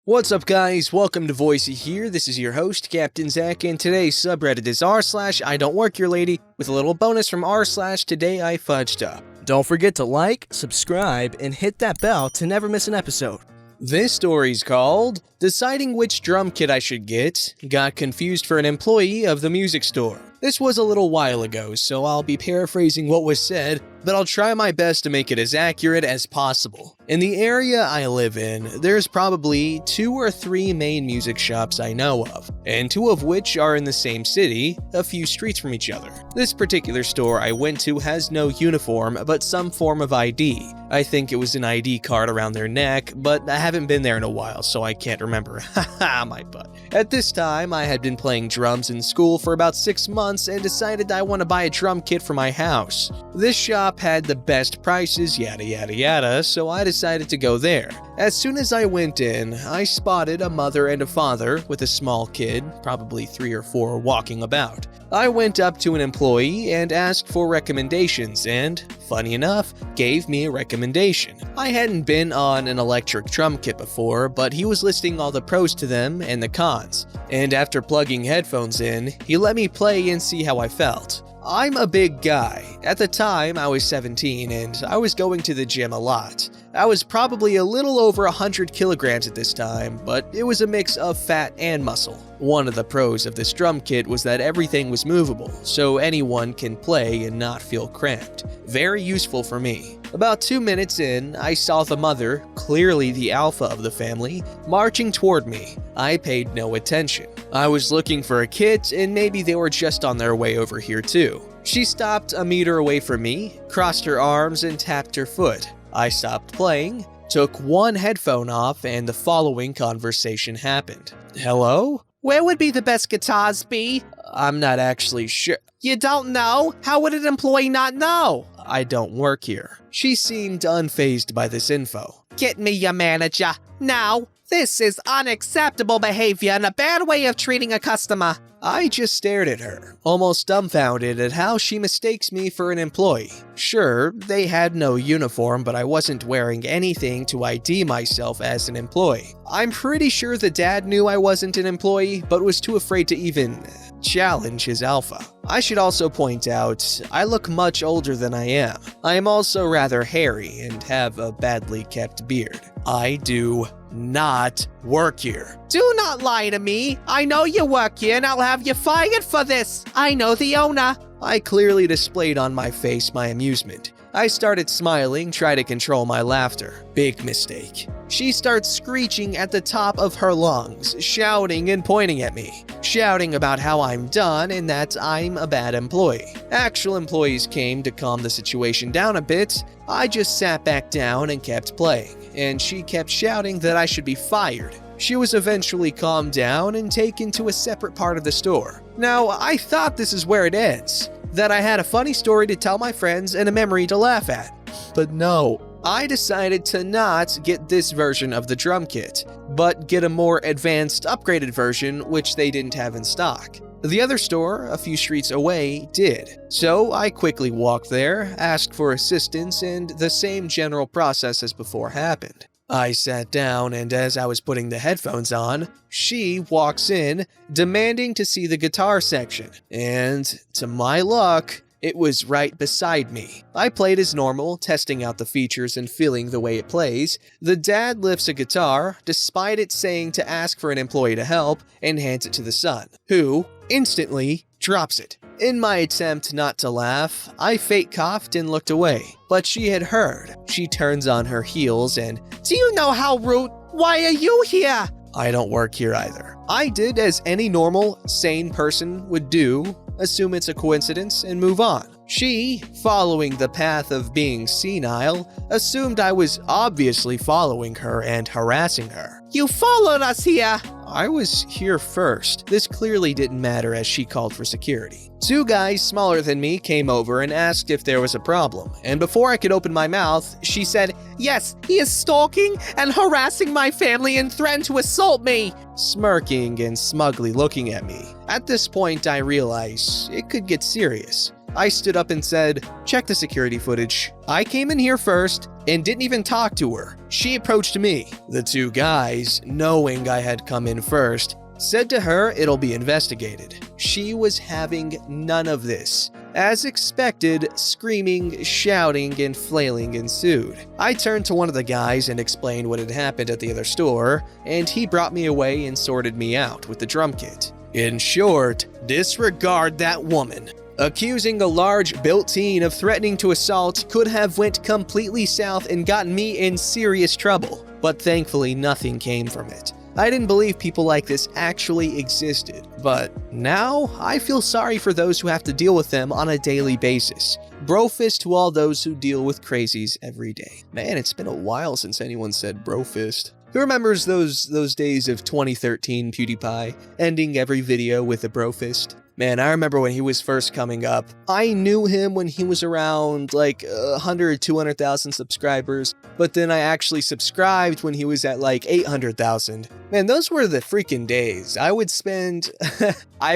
What's up guys, welcome to Voicey here. This is your host, Captain Zach, and today's subreddit is r/IDontWorkHereLady with a little bonus from r/Today I Fudged Up. Don't forget to like, subscribe, and hit that bell to never miss an episode. This story's called Deciding Which Drum Kit I Should Get, Got Confused for an Employee of the Music Store. This was a little while ago, so I'll be paraphrasing what was said, but I'll try my best to make it as accurate as possible. In the area I live in, there's probably 2 or 3 main music shops I know of, and 2 of which are in the same city, a few streets from each other. This particular store I went to has no uniform, but some form of ID. I think it was an ID card around their neck, but I haven't been there in a while, so I can't remember. Haha, my butt. At this time, I had been playing drums in school for about 6 months and decided I want to buy a drum kit for my house. This shop had the best prices, yada yada yada, so I decided to go there. As soon as I went in, I spotted a mother and a father with a small kid, probably 3 or 4, walking about. I went up to an employee and asked for recommendations and, funny enough, gave me a recommendation. I hadn't been on an electric drum kit before, but he was listing all the pros to them and the cons. And after plugging headphones in, he let me play and see how I felt. I'm a big guy. At the time, I was 17 and I was going to the gym a lot. I was probably a little over 100 kilograms at this time, but it was a mix of fat and muscle. One of the pros of this drum kit was that everything was movable, so anyone can play and not feel cramped. Very useful for me. About 2 minutes in, I saw the mother, clearly the alpha of the family, marching toward me. I paid no attention. I was looking for a kit, and maybe they were just on their way over here too. She stopped a meter away from me, crossed her arms, and tapped her foot. I stopped playing, took one headphone off, and the following conversation happened. Hello? Where would be the best guitars be? I'm not actually sure. You don't know? How would an employee not know? I don't work here. She seemed unfazed by this info. Get me your manager. Now, this is unacceptable behavior and a bad way of treating a customer. I just stared at her, almost dumbfounded at how she mistakes me for an employee. Sure, they had no uniform, but I wasn't wearing anything to ID myself as an employee. I'm pretty sure the dad knew I wasn't an employee, but was too afraid to even challenge his alpha. I should also point out, I look much older than I am. I am also rather hairy and have a badly kept beard. I do not work here. Do not lie to me. I know you work here and I'll have you fired for this. I know the owner. I clearly displayed on my face my amusement. I started smiling, trying to control my laughter. Big mistake. She starts screeching at the top of her lungs, shouting and pointing at me, shouting about how I'm done and that I'm a bad employee. Actual employees came to calm the situation down a bit. I just sat back down and kept playing, and she kept shouting that I should be fired. She was eventually calmed down and taken to a separate part of the store. Now, I thought this is where it ends, that I had a funny story to tell my friends and a memory to laugh at. But no, I decided to not get this version of the drum kit, but get a more advanced, upgraded version which they didn't have in stock. The other store, a few streets away, did. So I quickly walked there, asked for assistance, and the same general process as before happened. I sat down, and as I was putting the headphones on, she walks in, demanding to see the guitar section. And to my luck, it was right beside me. I played as normal, testing out the features and feeling the way it plays. The dad lifts a guitar, despite it saying to ask for an employee to help, and hands it to the son, who instantly drops it. In my attempt not to laugh, I fake coughed and looked away, but she had heard. She turns on her heels and, "Do you know how rude? Why are you here?" I don't work here either. I did as any normal, sane person would do, assume it's a coincidence, and move on. She, following the path of being senile, assumed I was obviously following her and harassing her. "You followed us here." I was here first. This clearly didn't matter as she called for security. 2 guys smaller than me came over and asked if there was a problem, and before I could open my mouth, she said, "Yes, he is stalking and harassing my family and threatened to assault me," smirking and smugly looking at me. At this point, I realized it could get serious. I stood up and said, "Check the security footage. I came in here first and didn't even talk to her. She approached me." The two guys, knowing I had come in first, said to her it'll be investigated. She was having none of this. As expected, screaming, shouting, and flailing ensued. I turned to one of the guys and explained what had happened at the other store, and he brought me away and sorted me out with the drum kit. In short, disregard that woman. Accusing a large built teen of threatening to assault could have went completely south and gotten me in serious trouble, but thankfully nothing came from it. I didn't believe people like this actually existed, but now I feel sorry for those who have to deal with them on a daily basis. Brofist to all those who deal with crazies every day. Man, it's been a while since anyone said brofist. Who remembers those days of 2013 PewDiePie ending every video with a brofist? Man, I remember when he was first coming up. I knew him when he was around like 100, 200,000 subscribers, but then I actually subscribed when he was at like 800,000. Man, those were the freaking days. I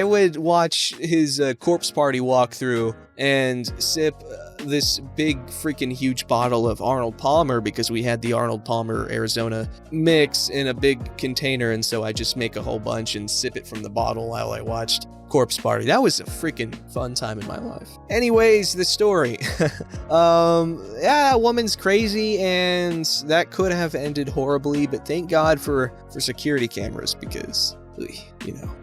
would watch his corpse party walkthrough and sip this big freaking huge bottle of Arnold Palmer because we had the Arnold Palmer Arizona mix in a big container, and so I just make a whole bunch and sip it from the bottle while I watched Corpse Party. That was a freaking fun time in my life. Anyways, the story. Yeah, that woman's crazy, and that could have ended horribly, but thank God for security cameras because,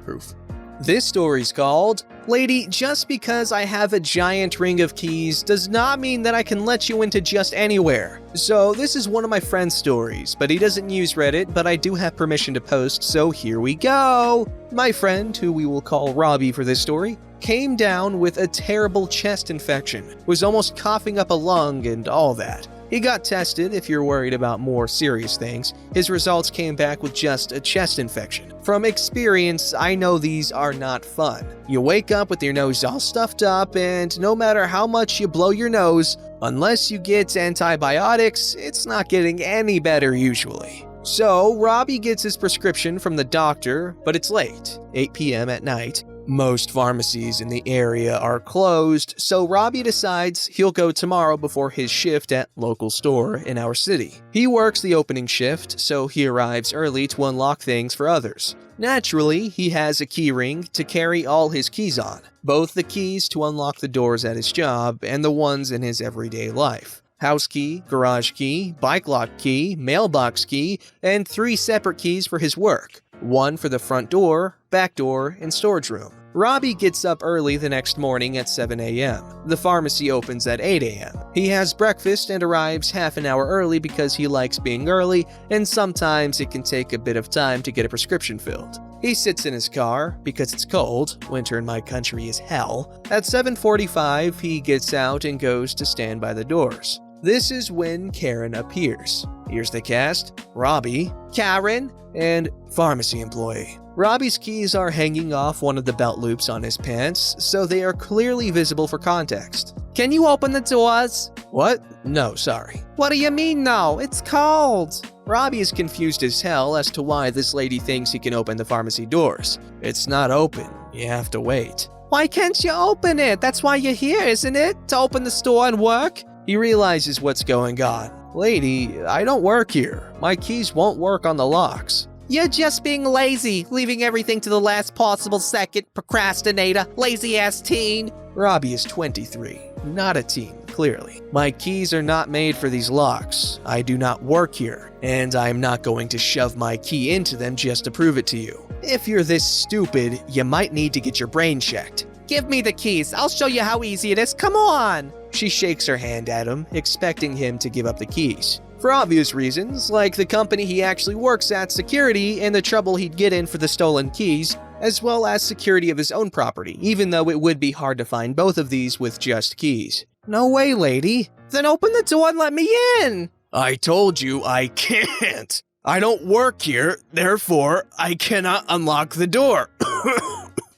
proof. This story's called, "Lady, just because I have a giant ring of keys does not mean that I can let you into just anywhere." So this is one of my friend's stories, but he doesn't use Reddit, but I do have permission to post, so here we go. My friend, who we will call Robbie for this story, came down with a terrible chest infection, was almost coughing up a lung and all that. He got tested if you're worried about more serious things. His results came back with just a chest infection. From experience, I know these are not fun. You wake up with your nose all stuffed up, and no matter how much you blow your nose, unless you get antibiotics, it's not getting any better usually. So, Robbie gets his prescription from the doctor, but it's late, 8 p.m. at night. Most pharmacies in the area are closed, so Robbie decides he'll go tomorrow before his shift at local store in our city. He works the opening shift, so he arrives early to unlock things for others. Naturally, he has a key ring to carry all his keys on, both the keys to unlock the doors at his job and the ones in his everyday life. House key, garage key, bike lock key, mailbox key, and 3 separate keys for his work. One for the front door, back door, and storage room. Robbie gets up early the next morning at 7 a.m. The pharmacy opens at 8 a.m. He has breakfast and arrives half an hour early because he likes being early, and sometimes it can take a bit of time to get a prescription filled. He sits in his car because it's cold. Winter in my country is hell. At 7:45, he gets out and goes to stand by the doors. This is when Karen appears. Here's the cast: Robbie, Karen, and pharmacy employee. Robbie's keys are hanging off one of the belt loops on his pants, so they are clearly visible for context. Can you open the doors? What? No, sorry. What do you mean no? It's cold. Robbie is confused as hell as to why this lady thinks he can open the pharmacy doors. It's not open. You have to wait. Why can't you open it? That's why you're here, isn't it? To open the store and work? He realizes what's going on. Lady, I don't work here. My keys won't work on the locks. You're just being lazy, leaving everything to the last possible second, procrastinator, lazy-ass teen. Robbie is 23, not a teen, clearly. My keys are not made for these locks. I do not work here, and I'm not going to shove my key into them just to prove it to you. If you're this stupid, you might need to get your brain checked. Give me the keys. I'll show you how easy it is. Come on. She shakes her hand at him, expecting him to give up the keys. For obvious reasons, like the company he actually works at, security, and the trouble he'd get in for the stolen keys, as well as security of his own property, even though it would be hard to find both of these with just keys. No way, lady. Then open the door and let me in. I told you I can't. I don't work here, therefore I cannot unlock the door.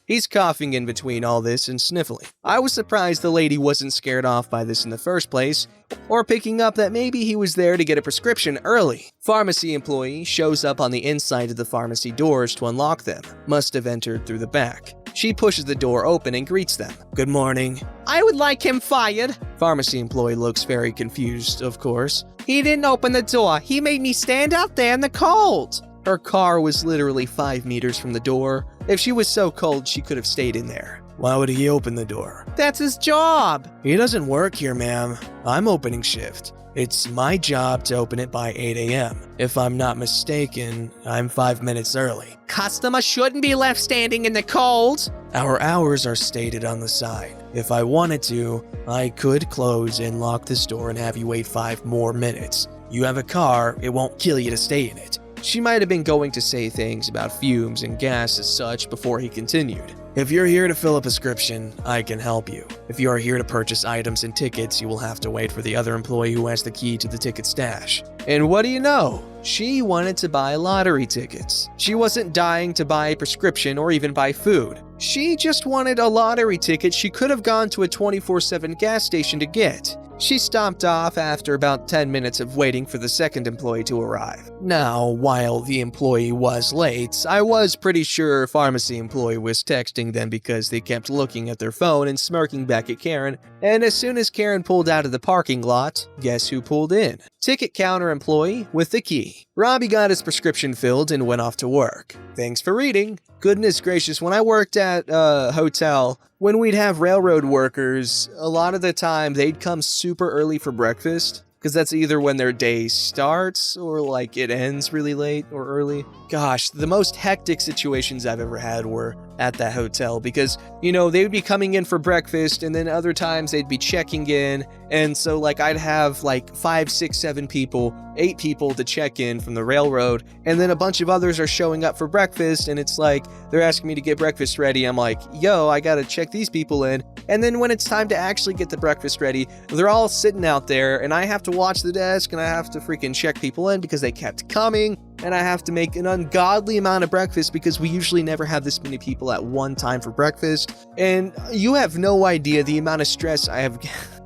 He's coughing in between all this and sniffling. I was surprised the lady wasn't scared off by this in the first place, or picking up that maybe he was there to get a prescription early. Pharmacy employee shows up on the inside of the pharmacy doors to unlock them. Must have entered through the back. She pushes the door open and greets them. Good morning. I would like him fired. Pharmacy employee looks very confused, of course. He didn't open the door. He made me stand out there in the cold. Her car was literally 5 meters from the door. If she was so cold, she could have stayed in there. Why would he open the door? That's his job. He doesn't work here, ma'am. I'm opening shift. It's my job to open it by 8 a.m. If I'm not mistaken, I'm 5 minutes early. Customer shouldn't be left standing in the cold. Our hours are stated on the side. If I wanted to, I could close and lock this door and have you wait 5 more minutes. You have a car, it won't kill you to stay in it. She might have been going to say things about fumes and gas as such before he continued. If you're here to fill a prescription, I can help you. If you are here to purchase items and tickets, you will have to wait for the other employee who has the key to the ticket stash. And what do you know? She wanted to buy lottery tickets. She wasn't dying to buy a prescription or even buy food. She just wanted a lottery ticket she could have gone to a 24/7 gas station to get. She stopped off after about 10 minutes of waiting for the second employee to arrive. Now, while the employee was late, I was pretty sure pharmacy employee was texting them because they kept looking at their phone and smirking back at Karen, and as soon as Karen pulled out of the parking lot, guess who pulled in? Ticket counter employee with the key. Robbie got his prescription filled and went off to work. Thanks for reading. Goodness gracious, when I worked at a hotel, when we'd have railroad workers, a lot of the time they'd come super early for breakfast, because that's either when their day starts or like it ends really late or early. Gosh, the most hectic situations I've ever had were at that hotel because, you know, they would be coming in for breakfast and then other times they'd be checking in. And so like I'd have like 5, 6, 7 people, 8 people to check in from the railroad. And then a bunch of others are showing up for breakfast and it's like they're asking me to get breakfast ready. I'm like, yo, I gotta check these people in. And then when it's time to actually get the breakfast ready, they're all sitting out there and I have to watch the desk and I have to freaking check people in because they kept coming. And I have to make an ungodly amount of breakfast because we usually never have this many people at one time for breakfast. And you have no idea the amount of stress I have.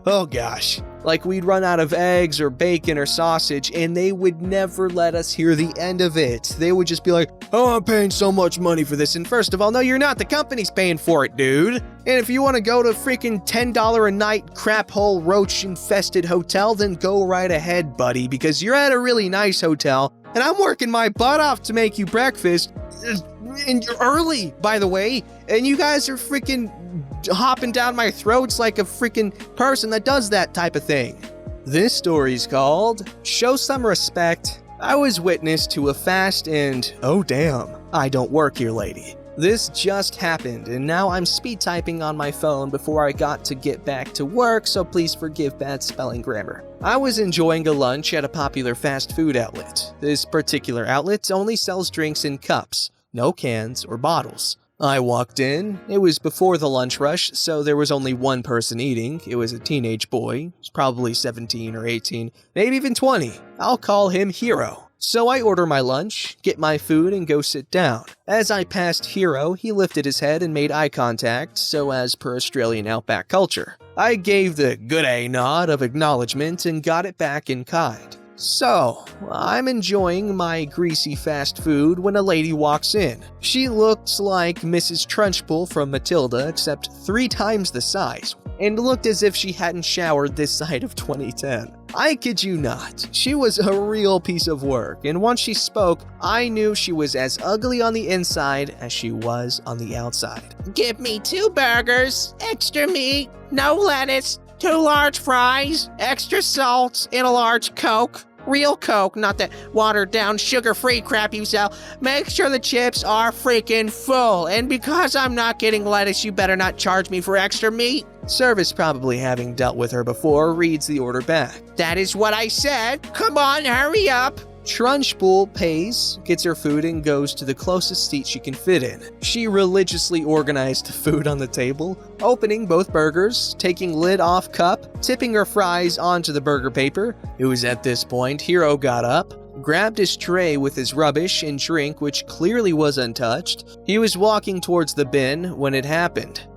Oh gosh. Like we'd run out of eggs or bacon or sausage and they would never let us hear the end of it. They would just be like, oh, I'm paying so much money for this. And first of all, no, you're not. The company's paying for it, dude. And if you want to go to freaking $10 a night crap hole roach infested hotel, then go right ahead, buddy, because you're at a really nice hotel. And I'm working my butt off to make you breakfast. And you're early, by the way. And you guys are freaking hopping down my throats like a freaking person that does that type of thing. This story's called Show Some Respect. I was witness to a fast and, oh damn, I don't work here lady. This just happened and now I'm speed typing on my phone before I got to get back to work, so please forgive bad spelling grammar. I was enjoying a lunch at a popular fast food outlet. This particular outlet only sells drinks in cups, no cans or bottles. I walked in. It was before the lunch rush, so there was only one person eating. It was a teenage boy. He was probably 17 or 18, maybe even 20. I'll call him Hero. So I order my lunch, get my food, and go sit down. As I passed Hero, he lifted his head and made eye contact, so as per Australian outback culture. I gave the good-a nod of acknowledgement and got it back in kind. So, I'm enjoying my greasy fast food when a lady walks in. She looked like Mrs. Trunchbull from Matilda, except 3 times the size, and looked as if she hadn't showered this side of 2010. I kid you not, she was a real piece of work, and once she spoke, I knew she was as ugly on the inside as she was on the outside. Give me 2 burgers, extra meat, no lettuce, 2 large fries, extra salt, and a large Coke. Real Coke, not that watered-down, sugar-free crap you sell. Make sure the chips are freaking full. And because I'm not getting lettuce, you better not charge me for extra meat. Service, probably having dealt with her before, reads the order back. That is what I said. Come on, hurry up. Trunchbull pays, gets her food, and goes to the closest seat she can fit in. She religiously organized the food on the table, opening both burgers, taking lid off cup, tipping her fries onto the burger paper. It was at this point Hero got up, grabbed his tray with his rubbish and drink, which clearly was untouched. He was walking towards the bin when it happened.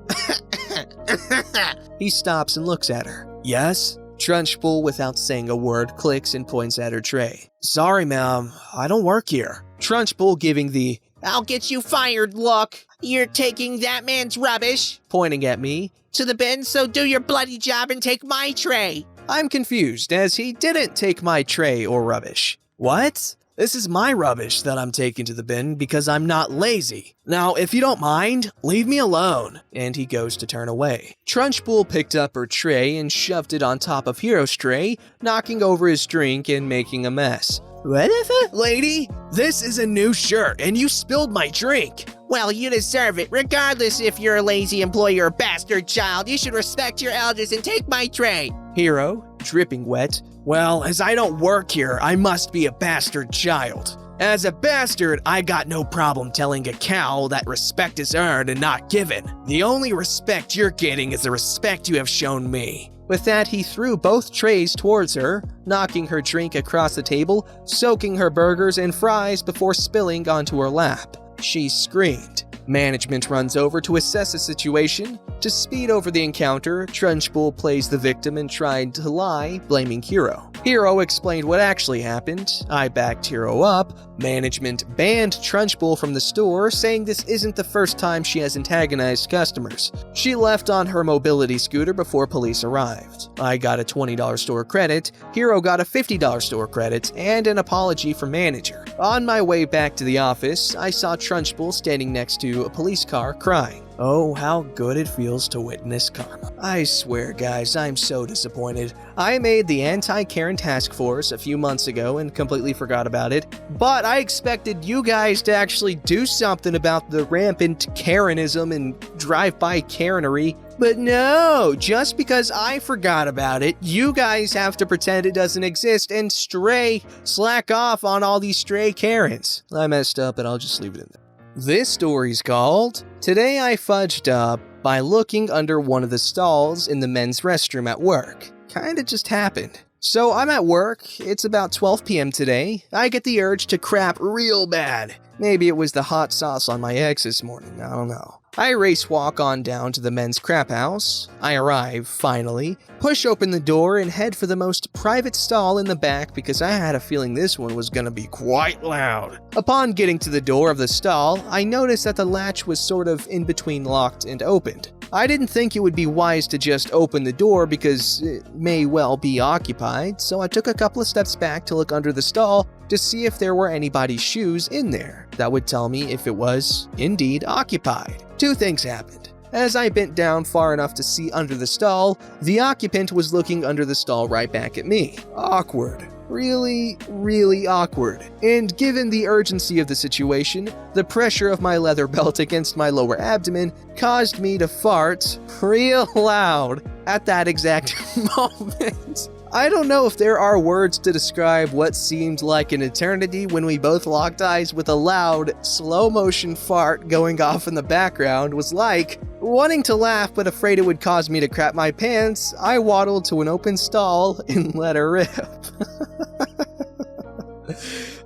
He stops and looks at her. Yes? Trunchbull, without saying a word, clicks and points at her tray. Sorry, ma'am, I don't work here. Trunchbull giving the I'll get you fired look. You're taking that man's rubbish pointing at me to the bin, so do your bloody job and take my tray. I'm confused, as he didn't take my tray or rubbish. What? This is my rubbish that I'm taking to the bin because I'm not lazy. Now, if you don't mind, leave me alone. And he goes to turn away. Trunchbull picked up her tray and shoved it on top of Hero's tray, knocking over his drink and making a mess. Whatever, lady? This is a new shirt and you spilled my drink. Well, you deserve it. Regardless if you're a lazy employee or a bastard child, you should respect your elders and take my tray. Hero, dripping wet. Well, as I don't work here, I must be a bastard child. As a bastard, I got no problem telling a cow that respect is earned and not given. The only respect you're getting is the respect you have shown me. With that, he threw both trays towards her, knocking her drink across the table, soaking her burgers and fries before spilling onto her lap. She screamed. Management runs over to assess the situation. To speed over the encounter, Trunchbull plays the victim and tried to lie, blaming Hero. Hero explained what actually happened. I backed Hero up. Management banned Trunchbull from the store, saying this isn't the first time she has antagonized customers. She left on her mobility scooter before police arrived. I got a $20 store credit, Hero got a $50 store credit, and an apology from manager. On my way back to the office, I saw Trunchbull standing next to a police car crying. Oh, how good it feels to witness karma. I swear, guys, I'm so disappointed. I made the anti-Karen task force a few months ago and completely forgot about it, but I expected you guys to actually do something about the rampant Karenism and drive-by Karenery. But no, just because I forgot about it, you guys have to pretend it doesn't exist and slack off on all these stray Karens. I messed up and I'll just leave it in there. This story's called, Today I Fudged Up by Looking Under One of the Stalls in the Men's Restroom at Work. Kinda just happened. So I'm at work, it's about 12 p.m. today. I get the urge to crap real bad. Maybe it was the hot sauce on my eggs this morning, I don't know. I race walk on down to the men's crap house. I arrive, finally, push open the door and head for the most private stall in the back because I had a feeling this one was gonna be quite loud. Upon getting to the door of the stall, I noticed that the latch was sort of in between locked and opened. I didn't think it would be wise to just open the door because it may well be occupied, so I took a couple of steps back to look under the stall to see if there were anybody's shoes in there. That would tell me if it was indeed occupied. Two things happened. As I bent down far enough to see under the stall, the occupant was looking under the stall right back at me. Awkward. Really, really awkward. And given the urgency of the situation, the pressure of my leather belt against my lower abdomen caused me to fart real loud at that exact moment. I don't know if there are words to describe what seemed like an eternity when we both locked eyes with a loud, slow-motion fart going off in the background was like. Wanting to laugh but afraid it would cause me to crap my pants, I waddled to an open stall and let her rip.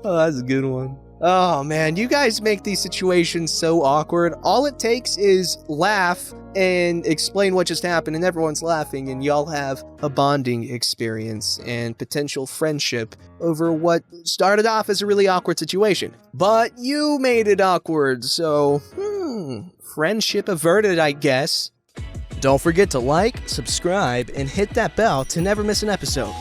Oh, that's a good one. Oh man, you guys make these situations so awkward. All it takes is laugh and explain what just happened and everyone's laughing and y'all have a bonding experience and potential friendship over what started off as a really awkward situation. But you made it awkward, so friendship averted, I guess. Don't forget to like, subscribe, and hit that bell to never miss an episode.